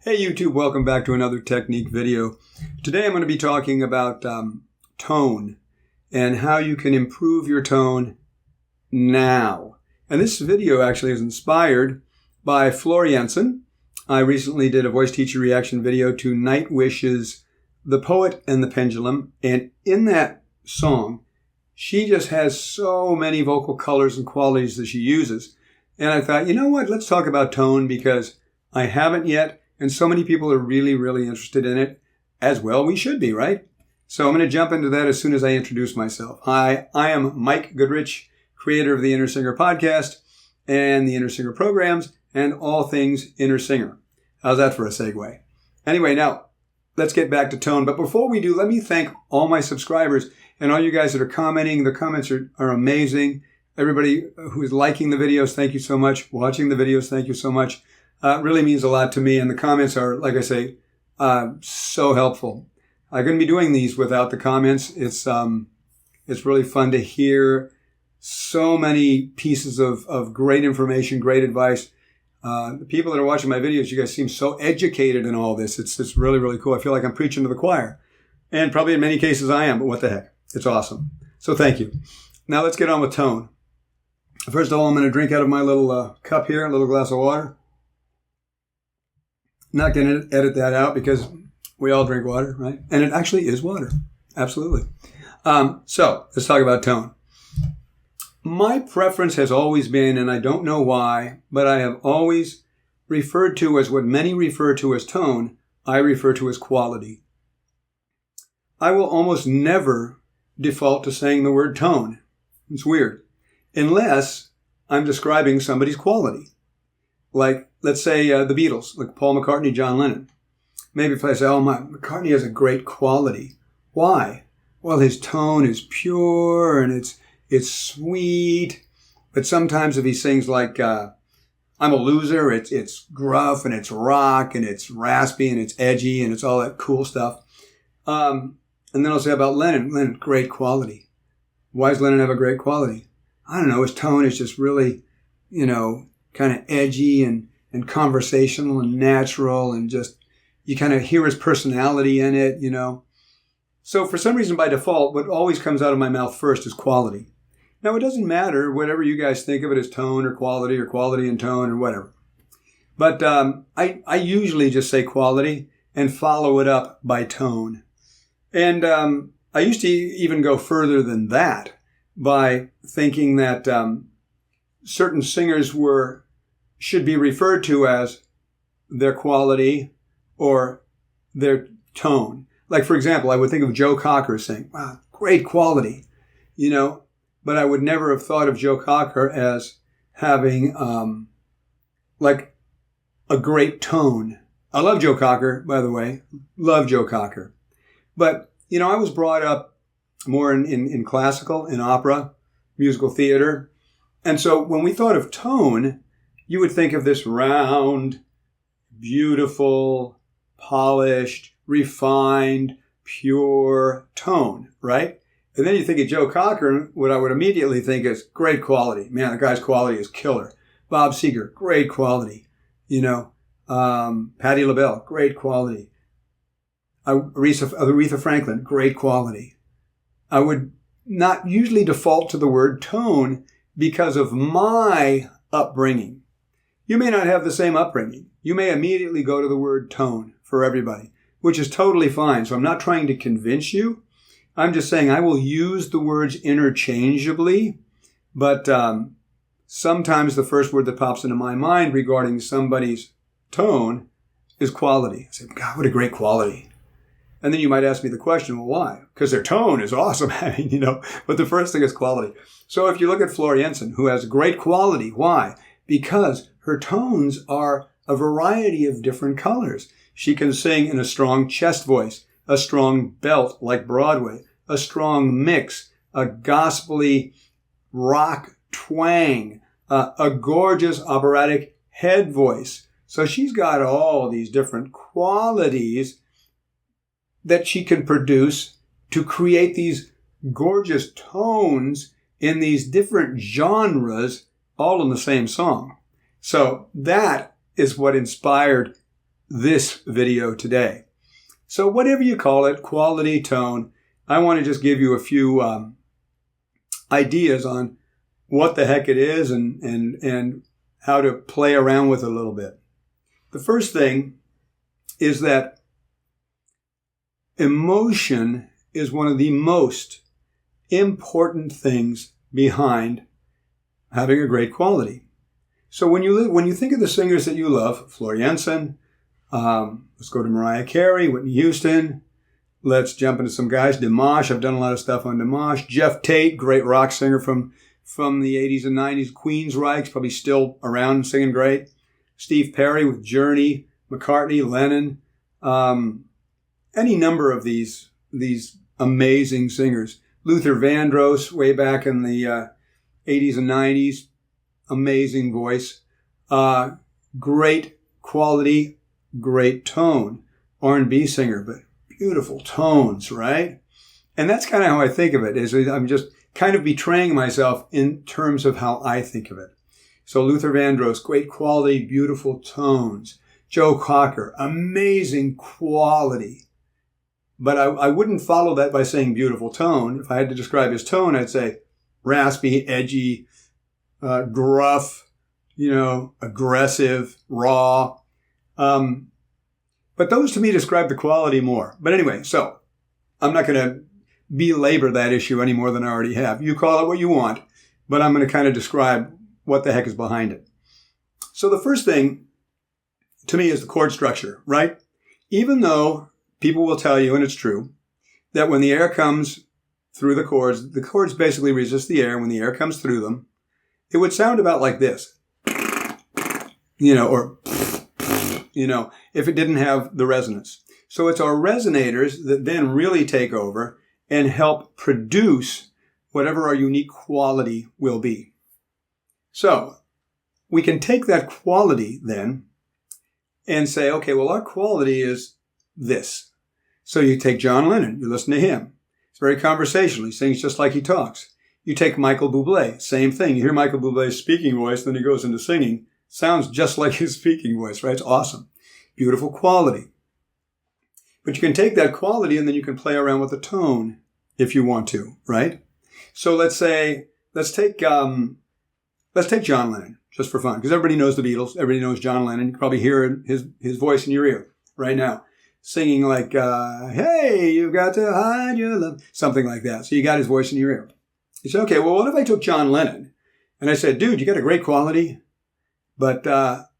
Hey YouTube, welcome back to another technique video. Today I'm going to be talking about tone and how you can improve your tone now. And this video actually is inspired by Floor Jansen. I recently did a voice teacher reaction video to Nightwish's The Poet and the Pendulum. And in that song, she just has so many vocal colors and qualities that she uses. And I thought, you know what, let's talk about tone because I haven't yet. And so many people are really, really interested in it, as well we should be, right? So I'm going to jump into that as soon as I introduce myself. Hi, I am Mike Goodrich, creator of the Inner Singer podcast and the Inner Singer programs and all things Inner Singer. How's that for a segue? Anyway, now let's get back to tone. But before we do, let me thank all my subscribers and all you guys that are commenting. The comments are amazing. Everybody who is liking the videos, thank you so much. Watching the videos, thank you so much. It really means a lot to me, and the comments are, like I say, so helpful. I couldn't be doing these without the comments. It's really fun to hear so many pieces of great information, great advice. The people that are watching my videos, you guys seem so educated in all this. It's really, really cool. I feel like I'm preaching to the choir, and probably in many cases I am, but what the heck. It's awesome. So thank you. Now let's get on with tone. First of all, I'm going to drink out of my little cup here, a little glass of water. Not going to edit that out because we all drink water, right? And it actually is water. Absolutely. So let's talk about tone. My preference has always been, and I don't know why, but I have always referred to as what many refer to as tone, I refer to as quality. I will almost never default to saying the word tone. It's weird. Unless I'm describing somebody's quality. Like, let's say the Beatles, like Paul McCartney, John Lennon. Maybe if I say, McCartney has a great quality. Why? Well, his tone is pure and it's sweet. But sometimes if he sings like, I'm a loser, it's gruff and it's rock and it's raspy and it's edgy and it's all that cool stuff. And then I'll say about Lennon, great quality. Why does Lennon have a great quality? I don't know, his tone is just really, kind of edgy and conversational and natural and just, you kind of hear his personality in it, So for some reason, by default, what always comes out of my mouth first is quality. Now, it doesn't matter whatever you guys think of it as tone or quality and tone or whatever. But I usually just say quality and follow it up by tone. And I used to even go further than that by thinking that certain singers should be referred to as their quality or their tone. Like, for example, I would think of Joe Cocker saying, wow, great quality, but I would never have thought of Joe Cocker as having, like a great tone. I love Joe Cocker, by the way. Love Joe Cocker. But, I was brought up more in classical, in opera, musical theater. And so when we thought of tone, you would think of this round, beautiful, polished, refined, pure tone, right? And then you think of Joe Cocker, what I would immediately think is great quality. Man, the guy's quality is killer. Bob Seger, great quality. Patti LaBelle, great quality. Aretha Franklin, great quality. I would not usually default to the word tone because of my upbringing. You may not have the same upbringing. You may immediately go to the word tone for everybody, which is totally fine. So I'm not trying to convince you. I'm just saying I will use the words interchangeably, but sometimes the first word that pops into my mind regarding somebody's tone is quality. I say, God, what a great quality. And then you might ask me the question, well, why? Because their tone is awesome, but the first thing is quality. So if you look at Floor Jansen, who has great quality, why? Because her tones are a variety of different colors. She can sing in a strong chest voice, a strong belt like Broadway, a strong mix, a gospel-y rock twang, a gorgeous operatic head voice. So she's got all these different qualities that she can produce to create these gorgeous tones in these different genres all in the same song. So that is what inspired this video today. So whatever you call it, quality, tone, I want to just give you a few ideas on what the heck it is and how to play around with it a little bit. The first thing is that emotion is one of the most important things behind having a great quality. So when you think of the singers that you love, Floor Jansen, let's go to Mariah Carey, Whitney Houston. Let's jump into some guys. Dimash, I've done a lot of stuff on Dimash. Jeff Tate, great rock singer from the 80s and 90s. Queensryche, probably still around singing great. Steve Perry with Journey, McCartney, Lennon. Any number of these amazing singers. Luther Vandross, way back in the 80s and 90s. Amazing voice. Great quality, great tone. R&B singer, but beautiful tones, right? And that's kind of how I think of it, is I'm just kind of betraying myself in terms of how I think of it. So Luther Vandross, great quality, beautiful tones. Joe Cocker, amazing quality. But I wouldn't follow that by saying beautiful tone. If I had to describe his tone, I'd say raspy, edgy, gruff, aggressive, raw. But those to me describe the quality more. But anyway, so I'm not going to belabor that issue any more than I already have. You call it what you want, but I'm going to kind of describe what the heck is behind it. So the first thing to me is the chord structure, right? Even though people will tell you, and it's true, that when the air comes through the chords basically resist the air. When the air comes through them, it would sound about like this, or if it didn't have the resonance. So it's our resonators that then really take over and help produce whatever our unique quality will be. So we can take that quality then and say, okay, well, our quality is this. So you take John Lennon, you listen to him. It's very conversational. He sings just like he talks. You take Michael Bublé, same thing. You hear Michael Bublé's speaking voice, then he goes into singing. Sounds just like his speaking voice, right? It's awesome. Beautiful quality. But you can take that quality and then you can play around with the tone if you want to, right? So let's take John Lennon, just for fun, because everybody knows the Beatles. Everybody knows John Lennon. You can probably hear his voice in your ear right now, singing like, hey, you've got to hide your love, something like that. So you got his voice in your ear. You say, okay, well, what if I took John Lennon and I said, dude, you got a great quality, but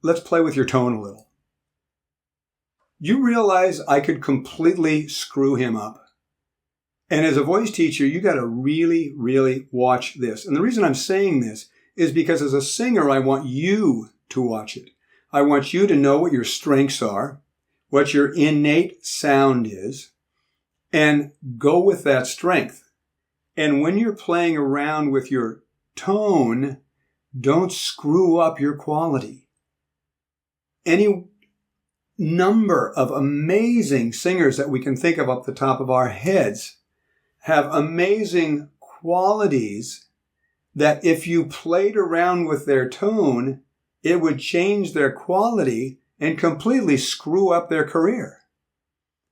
let's play with your tone a little. You realize I could completely screw him up. And as a voice teacher, you got to really, really watch this. And the reason I'm saying this is because as a singer, I want you to watch it. I want you to know what your strengths are, what your innate sound is, and go with that strength. And when you're playing around with your tone, don't screw up your quality. Any number of amazing singers that we can think of up the top of our heads have amazing qualities that if you played around with their tone, it would change their quality and completely screw up their career.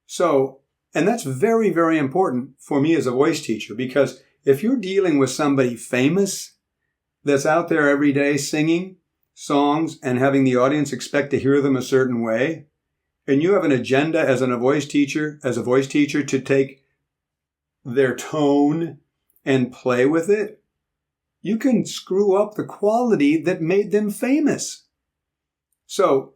So, and that's very, very important for me as a voice teacher, because if you're dealing with somebody famous that's out there every day singing songs and having the audience expect to hear them a certain way, and you have an agenda as a voice teacher to take their tone and play with it, you can screw up the quality that made them famous. So,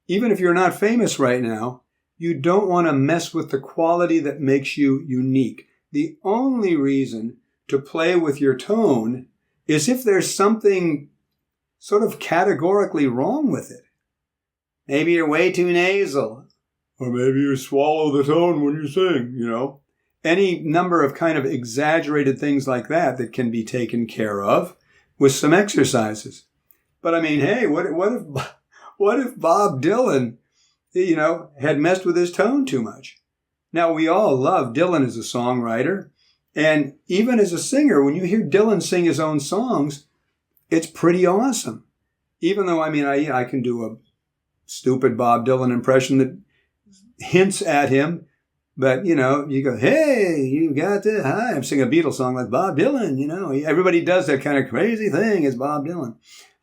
even if you're not famous right now, you don't want to mess with the quality that makes you unique. The only reason to play with your tone is if there's something sort of categorically wrong with it. Maybe you're way too nasal. Or maybe you swallow the tone when you sing, Any number of kind of exaggerated things like that can be taken care of with some exercises. But I mean, hey, what if Bob Dylan, had messed with his tone too much? Now, we all love Dylan as a songwriter. And even as a singer, when you hear Dylan sing his own songs, it's pretty awesome. Even though, I can do stupid Bob Dylan impression that hints at him. But, you go, hey, you got to, hi, I'm singing a Beatles song like Bob Dylan, Everybody does that kind of crazy thing as Bob Dylan.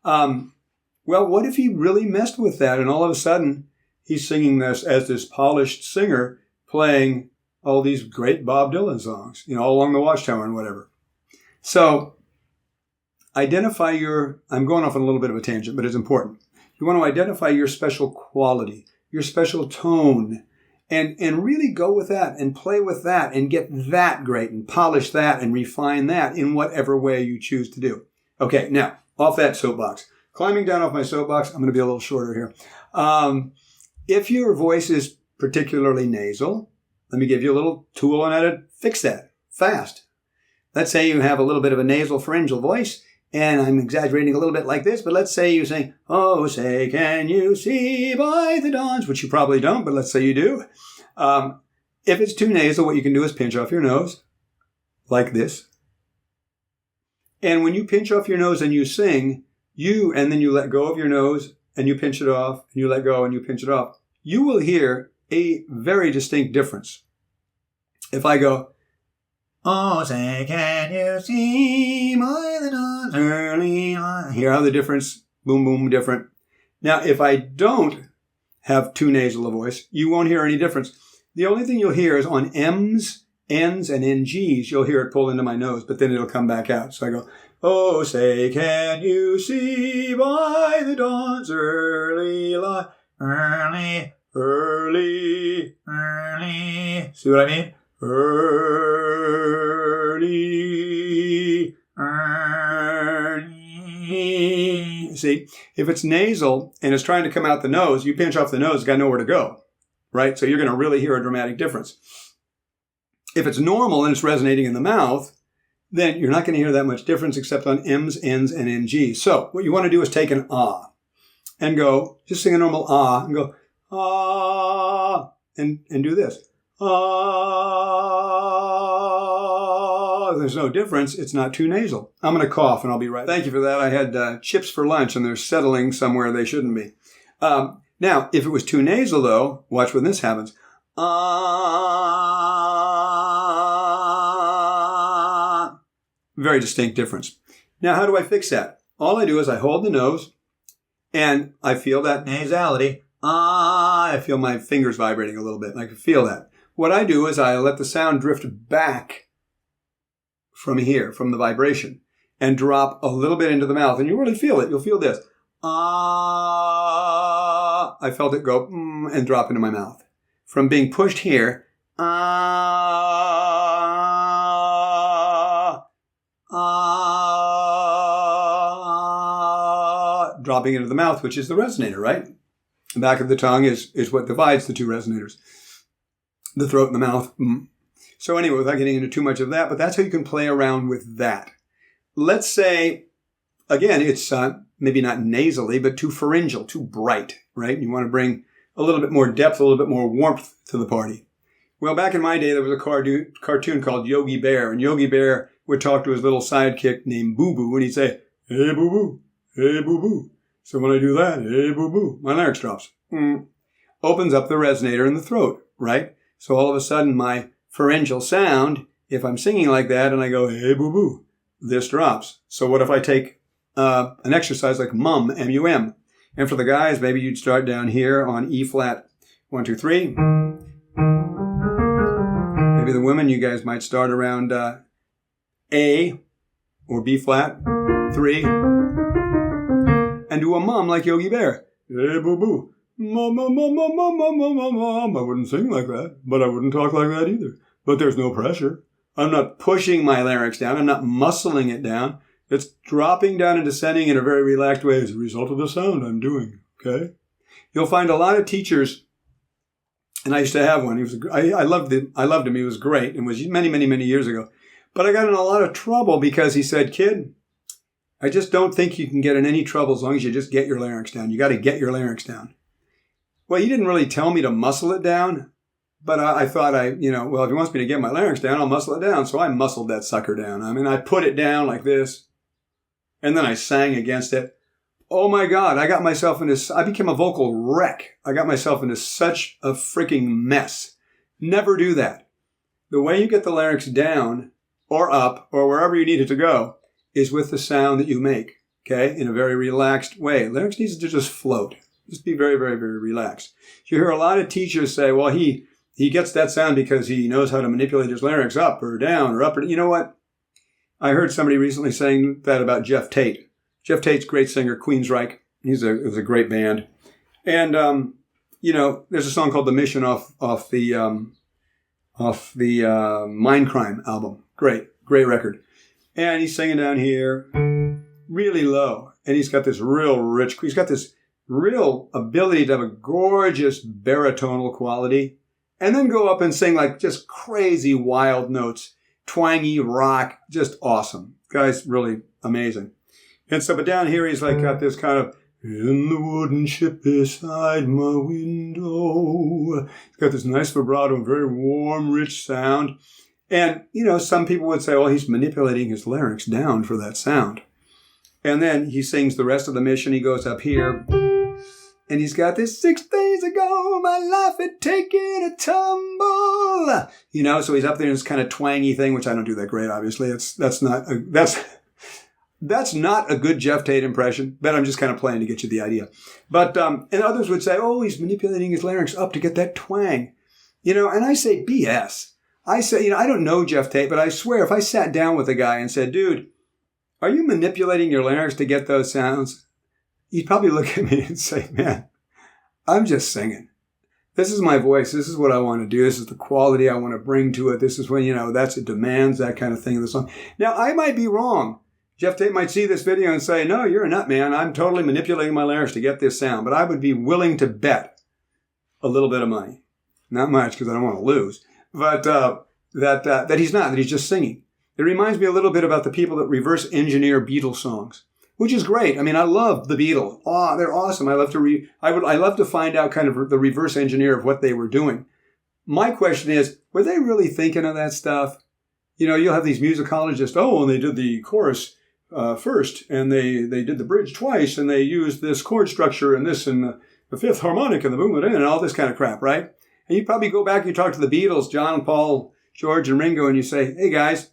Well, what if he really messed with that and all of a sudden he's singing this as this polished singer playing all these great Bob Dylan songs, all along the Watchtower and whatever. So identify I'm going off on a little bit of a tangent, but it's important. You want to identify your special quality, your special tone, and really go with that and play with that and get that great and polish that and refine that in whatever way you choose to do. Okay, now, off that soapbox. Climbing down off my soapbox, I'm going to be a little shorter here. If your voice is particularly nasal, let me give you a little tool on how to fix that fast. Let's say you have a little bit of a nasal pharyngeal voice, and I'm exaggerating a little bit like this, but let's say you sing, oh, say, can you see by the dawn's, which you probably don't, but let's say you do. If it's too nasal, what you can do is pinch off your nose, like this. And when you pinch off your nose and you sing, and then you let go of your nose, and you pinch it off, and you let go, and you pinch it off, you will hear a very distinct difference. If I go, oh, say, can you see by the dawn's early light? Hear how the difference, boom, boom, different. Now, if I don't have too nasal a voice, you won't hear any difference. The only thing you'll hear is on M's, N's, and NG's, you'll hear it pull into my nose, but then it'll come back out. So I go, oh, say, can you see by the dawn's early light? Early, early, early. See what I mean? Early, early. See, if it's nasal and it's trying to come out the nose, you pinch off the nose, it's got nowhere to go, right? So you're going to really hear a dramatic difference. If it's normal and it's resonating in the mouth, then you're not going to hear that much difference except on M's, N's, and NG's. So what you want to do is take an ah and go, just sing a normal ah and go, ah, and do this. Ah, there's no difference. It's not too nasal. I'm going to cough and I'll be right back. Thank you for that. I had chips for lunch and they're settling somewhere they shouldn't be. Now, if it was too nasal though, watch when this happens. Ah, very distinct difference. Now, how do I fix that? All I do is I hold the nose and I feel that nasality. Ah, I feel my fingers vibrating a little bit. I can feel that. What I do is I let the sound drift back from here, from the vibration, and drop a little bit into the mouth. And you really feel it. You'll feel this. Ah, I felt it go and drop into my mouth. From being pushed here, dropping into the mouth, which is the resonator, right? The back of the tongue is what divides the two resonators. The throat and the mouth. So anyway, without getting into too much of that, but that's how you can play around with that. Let's say, again, it's maybe not nasally, but too pharyngeal, too bright, right? You want to bring a little bit more depth, a little bit more warmth to the party. Well, back in my day, there was a cartoon called Yogi Bear, and Yogi Bear would talk to his little sidekick named Boo Boo, and he'd say, hey, Boo Boo, hey, Boo Boo. So when I do that, hey, Boo Boo, my larynx drops. Opens up the resonator in the throat, right? So all of a sudden, my pharyngeal sound, if I'm singing like that and I go, hey, Boo Boo, this drops. So what if I take an exercise like mum, M-U-M? And for the guys, maybe you'd start down here on E flat, 1, 2, 3. Maybe the women, you guys might start around A or B flat, 3. And do a mum like Yogi Bear. Hey, Boo Boo. Mum, mum, mum, mum, mum, mum, mum, mum, mum. I wouldn't sing like that, but I wouldn't talk like that either. But there's no pressure. I'm not pushing my larynx down. I'm not muscling it down. It's dropping down and descending in a very relaxed way as a result of the sound I'm doing, okay? You'll find a lot of teachers, and I used to have one. I loved him. He was great. It was many, many, many years ago. But I got in a lot of trouble because he said, kid, I just don't think you can get in any trouble as long as you just get your larynx down. You got to get your larynx down. Well, he didn't really tell me to muscle it down, but I thought well, if he wants me to get my larynx down, I'll muscle it down. So I muscled that sucker down. I mean, I put it down like this, and then I sang against it. Oh my God, I became a vocal wreck. I got myself into such a freaking mess. Never do that. The way you get the larynx down or up or wherever you need it to go is with the sound that you make, okay, in a very relaxed way. Larynx needs to just float. Just be very, very, very relaxed. You hear a lot of teachers say, well, he gets that sound because he knows how to manipulate his larynx up or down or up. You know what? I heard somebody recently saying that about Jeff Tate. Jeff Tate's a great singer, Queensryche. It was a great band. And, there's a song called The Mission off the Mindcrime album. Great record. And he's singing down here really low. And he's got this real ability to have a gorgeous baritonal quality. And then go up and sing like just crazy wild notes, twangy rock, just awesome. Guy's really amazing. And so, but down here, he's like got this kind of, in the wooden ship beside my window. He's got this nice vibrato, very warm, rich sound. And, some people would say, well, he's manipulating his larynx down for that sound. And then he sings the rest of the mission. He goes up here. And he's got this 6 days ago, my life had taken a tumble. So he's up there in this kind of twangy thing, which I don't do that great, obviously. That's not a good Jeff Tate impression, but I'm just kind of playing to get you the idea. But, and others would say, oh, he's manipulating his larynx up to get that twang. And I say BS. I say, I don't know Jeff Tate, but I swear if I sat down with a guy and said, dude, are you manipulating your larynx to get those sounds? He'd probably look at me and say, man, I'm just singing. This is my voice. This is what I want to do. This is the quality I want to bring to it. This is when, it demands that kind of thing in the song. Now, I might be wrong. Jeff Tate might see this video and say, no, you're a nut, man. I'm totally manipulating my larynx to get this sound. But I would be willing to bet a little bit of money. Not much, because I don't want to lose. But that he's not, that he's just singing. It reminds me a little bit about the people that reverse engineer Beatles songs, which is great. I mean, I love the Beatles. Oh, they're awesome. I love to find out kind of the reverse engineer of what they were doing. My question is, were they really thinking of that stuff? You'll have these musicologists, and they did the chorus first, and they did the bridge twice, and they used this chord structure and this and the fifth harmonic and the boom and all this kind of crap, right? And you probably go back, you talk to the Beatles, John, Paul, George, and Ringo, and you say, hey guys,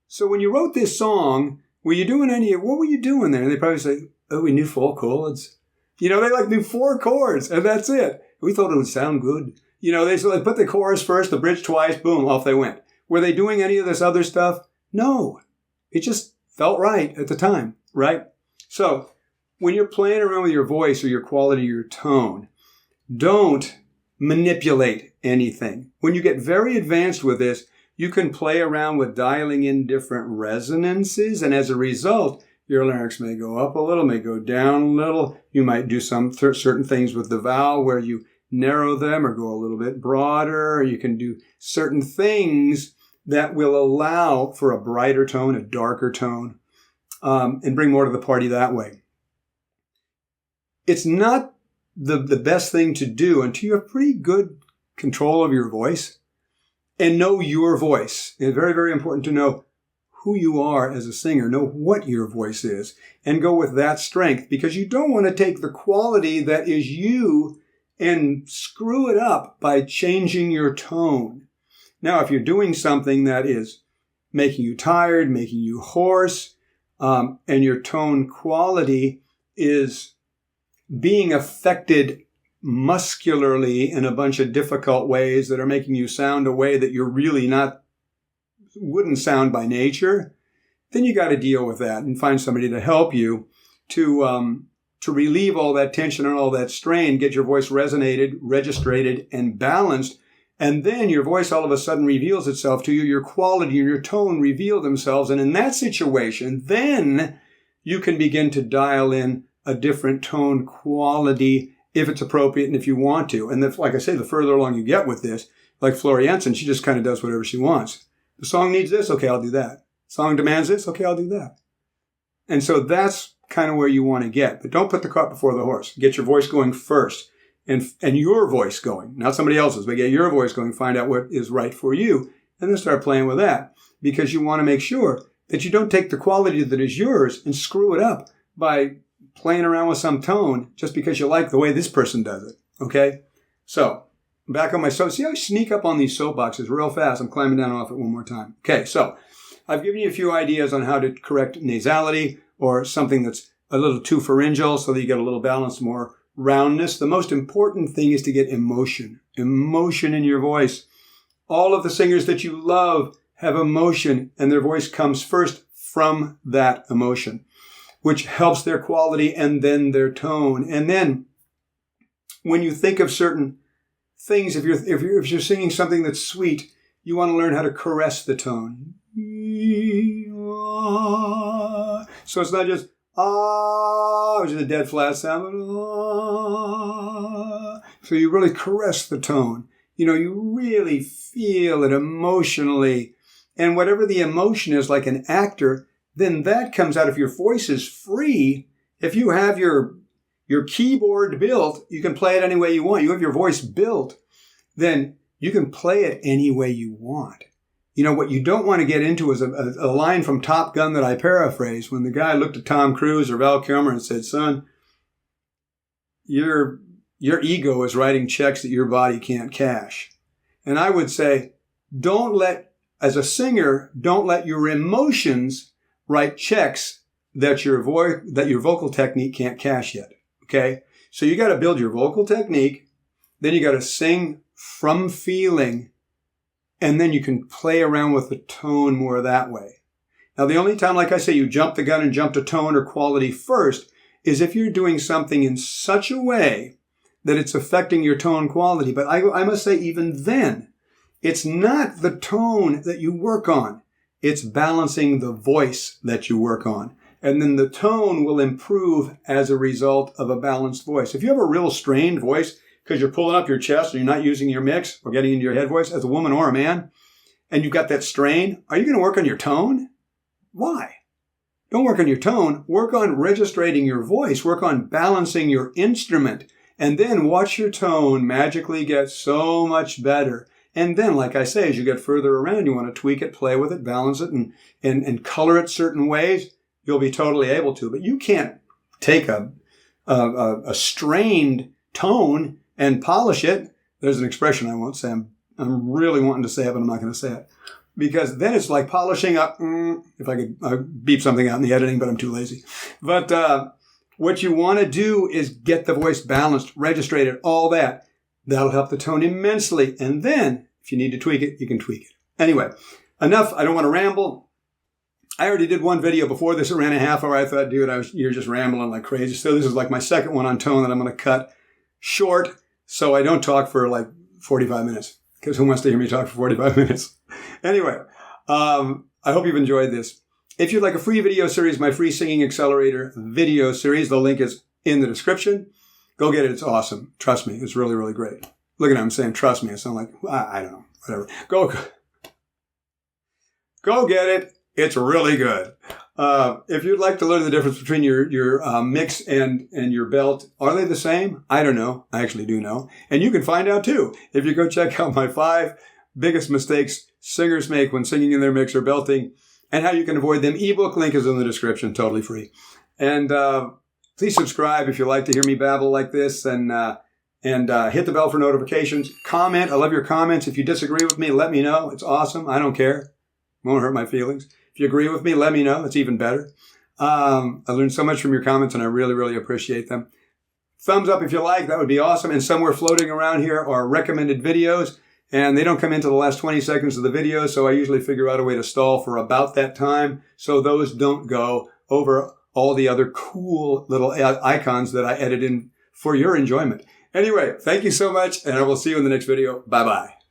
so when you wrote this song, what were you doing there? And they probably say, oh, we knew 4 chords. They knew 4 chords, and that's it. We thought it would sound good. They put the chorus first, the bridge twice, boom, off they went. Were they doing any of this other stuff? No. It just felt right at the time, right? So when you're playing around with your voice or your quality or your tone, don't manipulate anything. When you get very advanced with this, you can play around with dialing in different resonances, and as a result, your larynx may go up a little, may go down a little. You might do some certain things with the vowel where you narrow them or go a little bit broader. Or you can do certain things that will allow for a brighter tone, a darker tone, and bring more to the party that way. It's not the best thing to do until you have pretty good control of your voice and know your voice. It's very, very important to know who you are as a singer, know what your voice is, and go with that strength, because you don't want to take the quality that is you and screw it up by changing your tone. Now, if you're doing something that is making you tired, making you hoarse, and your tone quality is being affected muscularly in a bunch of difficult ways that are making you sound a way that you're really wouldn't sound by nature, then you got to deal with that and find somebody to help you to relieve all that tension and all that strain, get your voice resonated, registrated, and balanced. And then your voice all of a sudden reveals itself to you. Your quality and your tone reveal themselves. And in that situation, then you can begin to dial in a different tone quality if it's appropriate and if you want to. And like I say, the further along you get with this, like Floor Jansen, she just kind of does whatever she wants. The song needs this, okay, I'll do that. The song demands this, okay, I'll do that. And so that's kind of where you want to get. But don't put the cart before the horse. Get your voice going first. And your voice going, not somebody else's, but get your voice going, find out what is right for you, and then start playing with that. Because you want to make sure that you don't take the quality that is yours and screw it up by playing around with some tone just because you like the way this person does it. Okay? So, back on my soap. See how I sneak up on these soapboxes real fast? I'm climbing down off it one more time. Okay, so I've given you a few ideas on how to correct nasality or something that's a little too pharyngeal so that you get a little balance, more roundness. The most important thing is to get emotion in your voice. All of the singers that you love have emotion, and their voice comes first from that emotion, which helps their quality and then their tone. And then when you think of certain things, if you're singing something that's sweet, you want to learn how to caress the tone. So it's not just which is a dead flat sound, but so you really caress the tone. You really feel it emotionally. And whatever the emotion is, like an actor, then that comes out. If your voice is free, if you have your keyboard built, you can play it any way you want. You have your voice built, then you can play it any way you want. What you don't want to get into is a line from Top Gun that I paraphrase when the guy looked at Tom Cruise or Val Kilmer and said, son, your ego is writing checks that your body can't cash. And I would say, as a singer, don't let your emotions write checks that your vocal technique can't cash yet. Okay? So you got to build your vocal technique, then you got to sing from feeling, and then you can play around with the tone more that way. Now, the only time, like I say, you jump the gun and jump to tone or quality first is if you're doing something in such a way that it's affecting your tone quality. But I must say, even then, it's not the tone that you work on. It's balancing the voice that you work on. And then the tone will improve as a result of a balanced voice. If you have a real strained voice because you're pulling up your chest or you're not using your mix or getting into your head voice as a woman or a man, and you've got that strain, are you going to work on your tone? Why? Don't work on your tone. Work on registrating your voice. Work on balancing your instrument. And then watch your tone magically get so much better. And then, like I say, as you get further around, you want to tweak it, play with it, balance it, and color it certain ways. You'll be totally able to. But you can't take a strained tone and polish it. There's an expression I won't say. I'm really wanting to say it, but I'm not going to say it. Because then it's like polishing up. If I could beep something out in the editing, but I'm too lazy. But what you want to do is get the voice balanced, registrated, all that. That'll help the tone immensely. And then, if you need to tweak it, you can tweak it. Anyway, enough. I don't want to ramble. I already did one video before this. It ran a half hour. I thought, dude, you're just rambling like crazy. So this is like my second one on tone that I'm going to cut short so I don't talk for like 45 minutes. Because who wants to hear me talk for 45 minutes? Anyway, I hope you've enjoyed this. If you'd like a free video series, my free Singing Accelerator video series, the link is in the description. Go get it. It's awesome. Trust me. It's really, really great. Look at him saying, trust me. I sound like, I don't know. Whatever. Go get it. It's really good. If you'd like to learn the difference between your mix and your belt, are they the same? I don't know. I actually do know. And you can find out too if you go check out my 5 biggest mistakes singers make when singing in their mix or belting and how you can avoid them. Ebook link is in the description, totally free. And please subscribe if you like to hear me babble like this, and hit the bell for notifications. Comment. I love your comments. If you disagree with me, let me know. It's awesome. I don't care. Won't hurt my feelings. If you agree with me, let me know. It's even better. I learned so much from your comments, and I really, really appreciate them. Thumbs up if you like. That would be awesome. And somewhere floating around here are recommended videos, and they don't come into the last 20 seconds of the video, so I usually figure out a way to stall for about that time so those don't go over all the other cool little icons that I edit in for your enjoyment. Anyway, thank you so much, and I will see you in the next video. Bye-bye.